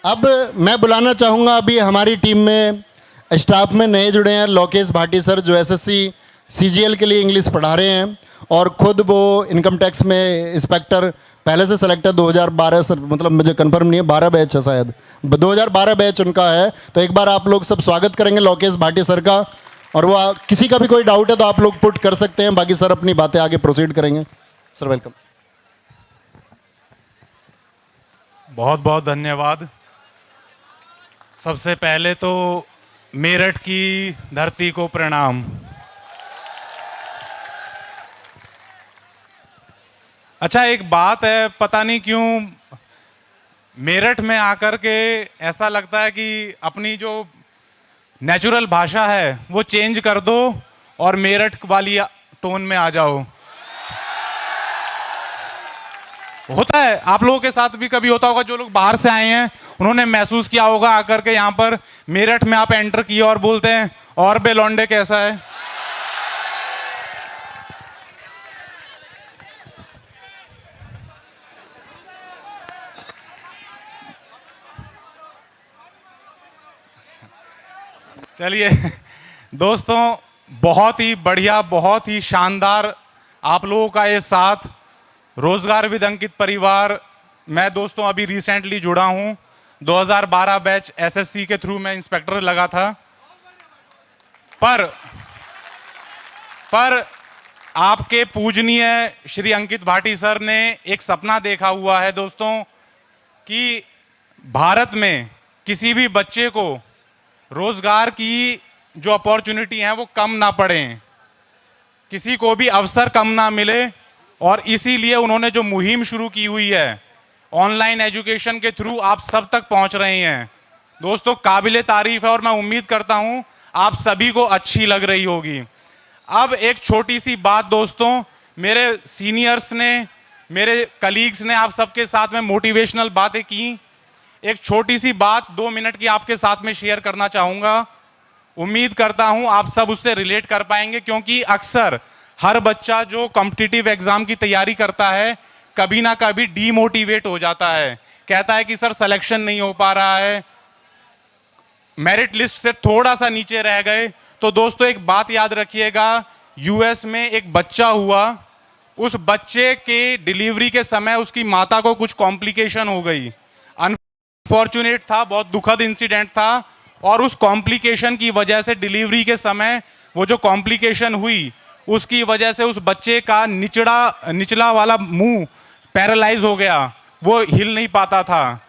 अब मैं बुलाना चाहूँगा, अभी हमारी टीम में स्टाफ में नए जुड़े हैं लोकेश भाटी सर, जो एसएससी सीजीएल के लिए इंग्लिश पढ़ा रहे हैं और ख़ुद वो इनकम टैक्स में इंस्पेक्टर पहले से सेलेक्टर 2012 सर, मतलब मुझे कंफर्म नहीं है, 12 बैच है शायद, 2012 बैच उनका है। तो एक बार आप लोग सब स्वागत करेंगे लोकेश भाटी सर का। और वो किसी का भी कोई डाउट है तो आप लोग पुट कर सकते हैं, बाकी सर अपनी बातें आगे प्रोसीड करेंगे। Sir welcome. बहुत बहुत धन्यवाद। सबसे पहले तो मेरठ की धरती को प्रणाम। अच्छा, एक बात है, पता नहीं क्यों मेरठ में आकर के ऐसा लगता है कि अपनी जो नेचुरल भाषा है वो चेंज कर दो और मेरठ वाली टोन में आ जाओ। होता है, आप लोगों के साथ भी कभी होता होगा, जो लोग बाहर से आए हैं उन्होंने महसूस किया होगा आकर के यहाँ पर मेरठ में आप एंटर किए और बोलते हैं और बे लौंडे कैसा है। चलिए दोस्तों, बहुत ही बढ़िया, बहुत ही शानदार आप लोगों का ये साथ। रोजगार विद अंकित परिवार, मैं दोस्तों अभी रिसेंटली जुड़ा हूँ। 2012 बैच एसएससी के थ्रू मैं इंस्पेक्टर लगा था। पर आपके पूजनीय श्री अंकित भाटी सर ने एक सपना देखा हुआ है दोस्तों कि भारत में किसी भी बच्चे को रोजगार की जो अपॉर्चुनिटी है वो कम ना पड़े, किसी को भी अवसर कम ना मिले। और इसीलिए उन्होंने जो मुहिम शुरू की हुई है ऑनलाइन एजुकेशन के थ्रू आप सब तक पहुंच रहे हैं दोस्तों, काबिले तारीफ है और मैं उम्मीद करता हूं आप सभी को अच्छी लग रही होगी। अब एक छोटी सी बात दोस्तों, मेरे सीनियर्स ने, मेरे कलीग्स ने आप सबके साथ में मोटिवेशनल बातें की। एक छोटी सी बात 2 मिनट की आपके साथ में शेयर करना चाहूँगा। उम्मीद करता हूँ आप सब उससे रिलेट कर पाएंगे, क्योंकि अक्सर हर बच्चा जो कॉम्पिटिटिव एग्जाम की तैयारी करता है कभी ना कभी डीमोटिवेट हो जाता है, कहता है कि सर सिलेक्शन नहीं हो पा रहा है, मेरिट लिस्ट से थोड़ा सा नीचे रह गए। तो दोस्तों एक बात याद रखिएगा, यूएस में एक बच्चा हुआ, उस बच्चे के डिलीवरी के समय उसकी माता को कुछ कॉम्प्लिकेशन हो गई। अनफॉर्चुनेट था, बहुत दुखद इंसिडेंट था, और उस कॉम्प्लिकेशन की वजह से डिलीवरी के समय वो जो कॉम्प्लिकेशन हुई उसकी वजह से उस बच्चे का निचला वाला मुंह पैरालाइज हो गया, वो हिल नहीं पाता था।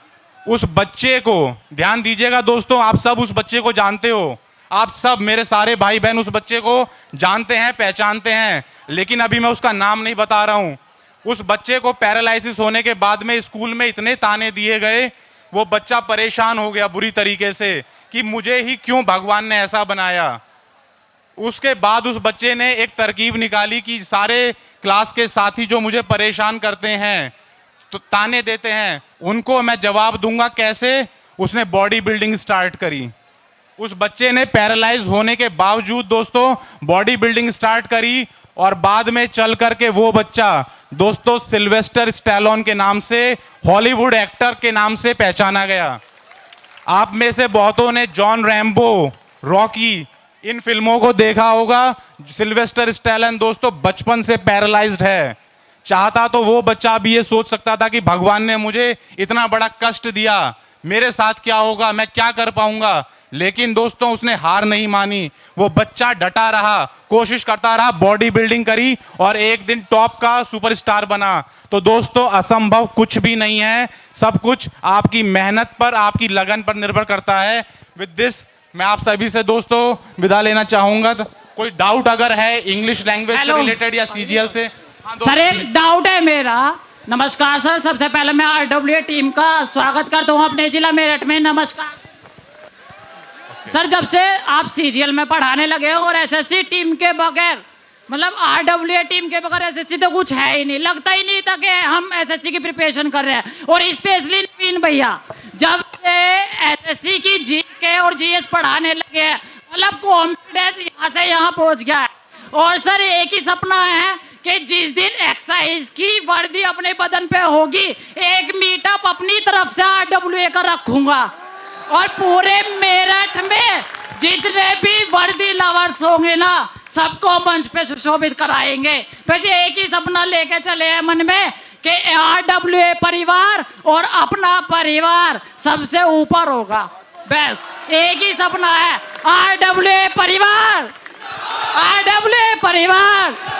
उस बच्चे को, ध्यान दीजिएगा दोस्तों, आप सब उस बच्चे को जानते हो, आप सब मेरे सारे भाई बहन उस बच्चे को जानते हैं, पहचानते हैं, लेकिन अभी मैं उसका नाम नहीं बता रहा हूं। उस बच्चे को पैरालिसिस होने के बाद में स्कूल में इतने ताने दिए गए, वो बच्चा परेशान हो गया बुरी तरीके से कि मुझे ही क्यों भगवान ने ऐसा बनाया। उसके बाद उस बच्चे ने एक तरकीब निकाली कि सारे क्लास के साथी जो मुझे परेशान करते हैं, तो ताने देते हैं, उनको मैं जवाब दूंगा कैसे। उसने बॉडी बिल्डिंग स्टार्ट करी। उस बच्चे ने पैरालाइज होने के बावजूद दोस्तों बॉडी बिल्डिंग स्टार्ट करी, और बाद में चल करके वो बच्चा दोस्तों सिल्वेस्टर स्टैलोन के नाम से, हॉलीवुड एक्टर के नाम से पहचाना गया। आप में से बहुतों ने जॉन रैम्बो, रॉकी, इन फिल्मों को देखा होगा। सिल्वेस्टर स्टैलोन दोस्तों बचपन से पैरालाइज्ड है। चाहता तो वो बच्चा भी ये सोच सकता था कि भगवान ने मुझे इतना बड़ा कष्ट दिया, मेरे साथ क्या होगा, मैं क्या कर पाऊंगा, लेकिन दोस्तों उसने हार नहीं मानी। वो बच्चा डटा रहा, कोशिश करता रहा, बॉडी बिल्डिंग करी और एक दिन टॉप का सुपरस्टार बना। तो दोस्तों असंभव कुछ भी नहीं है, सब कुछ आपकी मेहनत पर, आपकी लगन पर निर्भर करता है। विद दिस मैं आप सभी से दोस्तों विदा लेना चाहूंगा। तो कोई डाउट अगर है इंग्लिश लैंग्वेज से रिलेटेड या सीजीएल से? सर एक डाउट है मेरा। नमस्कार सर, सबसे पहले मैं आरडब्ल्यूए टीम का स्वागत करता हूँ अपने जिला मेरठ में। नमस्कार सर, जब से आप सीजीएल में पढ़ाने लगे हो और एसएससी टीम के बगैर, मतलब आरडब्ल्यूए टीम के बगैर एसएससी तो कुछ है ही नहीं, लगता ही नहीं था कि हम एसएससी की प्रिपरेशन कर रहे हैं। और स्पेशली नवीन भैया जब से एसएससी की जीके और जीएस पढ़ाने लगे हैं, मतलब कॉन्फिडेंस यहाँ से यहाँ पहुँच गया है। और सर एक ही सपना है कि जिस दिन एक्सरसाइज की वर्दी अपने बदन पे होगी, एक मीटअप अपनी तरफ से RWA का रखूंगा और पूरे मेरठ में जितने भी वर्दी लवर्स होंगे ना, सबको मंच पे सुशोभित कराएंगे। फिर एक ही सपना लेके चले हैं मन में कि RWA परिवार और अपना परिवार सबसे ऊपर होगा। बस एक ही सपना है, RWA परिवार, RWA परिवार।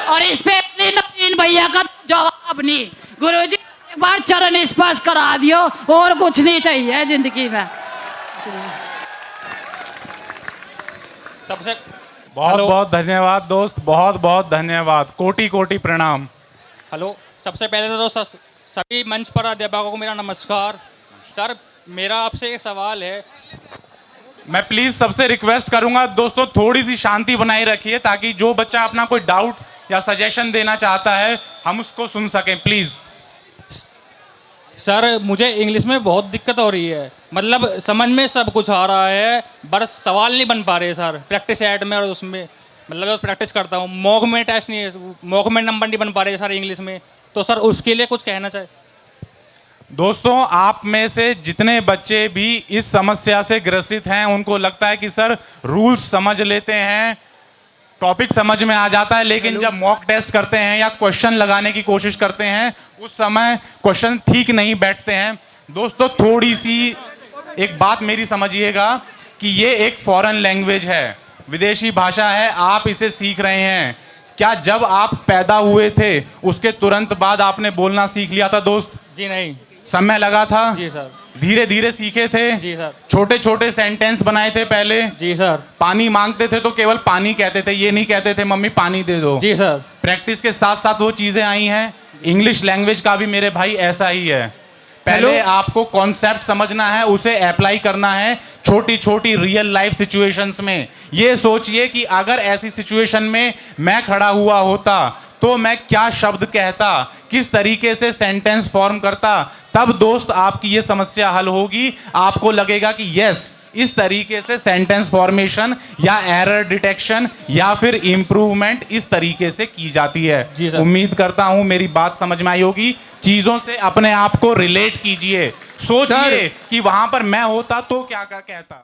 और इस पे नवीन भैया का जवाब नहीं, गुरुजी एक बार चरण स्पर्श करा दियो, और कुछ नहीं चाहिए जिंदगी में। सबसे बहुत बहुत धन्यवाद दोस्त, बहुत बहुत धन्यवाद, कोटि कोटि प्रणाम। हेलो, सबसे पहले तो सभी मंच पर अध्यापकों को मेरा नमस्कार। सर, मेरा आपसे एक सवाल है। मैं प्लीज सबसे रिक्वेस्ट करूंगा दोस्तों, थोड़ी सी शांति बनाए रखिए ताकि जो बच्चा अपना कोई डाउट या सजेशन देना चाहता है हम उसको सुन सकें, प्लीज। सर, मुझे इंग्लिश में बहुत दिक्कत हो रही है, मतलब समझ में सब कुछ आ रहा है, बस सवाल नहीं बन पा रहे सर। प्रैक्टिस एड में और उसमें मतलब प्रैक्टिस करता हूँ, मॉक में टेस्ट नहीं है, मॉक में नंबर नहीं बन पा रहे सर इंग्लिश में, तो सर उसके लिए कुछ कहना चाहिए। दोस्तों, आप में से जितने बच्चे भी इस समस्या से ग्रसित हैं उनको लगता है कि सर रूल्स समझ लेते हैं, टॉपिक समझ में आ जाता है, लेकिन जब मॉक टेस्ट करते हैं या क्वेश्चन लगाने की कोशिश करते हैं उस समय क्वेश्चन ठीक नहीं बैठते हैं। दोस्तों, थोड़ी सी एक बात मेरी समझिएगा कि ये एक फॉरेन लैंग्वेज है, विदेशी भाषा है, आप इसे सीख रहे हैं। क्या जब आप पैदा हुए थे उसके तुरंत बाद आपने बोलना सीख लिया था दोस्त? जी नहीं। समय लगा था? जी सर। धीरे धीरे सीखे थे? जी सर। छोटे छोटे सेंटेंस बनाए थे पहले? जी सर। पानी मांगते थे तो केवल पानी कहते थे, ये नहीं कहते थे मम्मी पानी दे दो? जी सर। प्रैक्टिस के साथ साथ वो चीजें आई हैं। इंग्लिश लैंग्वेज का भी मेरे भाई ऐसा ही है, पहले आपको कॉन्सेप्ट समझना है, उसे अप्लाई करना है छोटी छोटी रियल लाइफ सिचुएशंस में। ये सोचिए कि अगर ऐसी सिचुएशन में मैं खड़ा हुआ होता तो मैं क्या शब्द कहता, किस तरीके से सेंटेंस फॉर्म करता, तब दोस्त आपकी ये समस्या हल होगी। आपको लगेगा कि यस, इस तरीके से सेंटेंस फॉर्मेशन या एरर डिटेक्शन या फिर इंप्रूवमेंट इस तरीके से की जाती है। उम्मीद करता हूं मेरी बात समझ में आई होगी। चीजों से अपने आप को रिलेट कीजिए, सोचिए कि वहां पर मैं होता तो क्या कहता।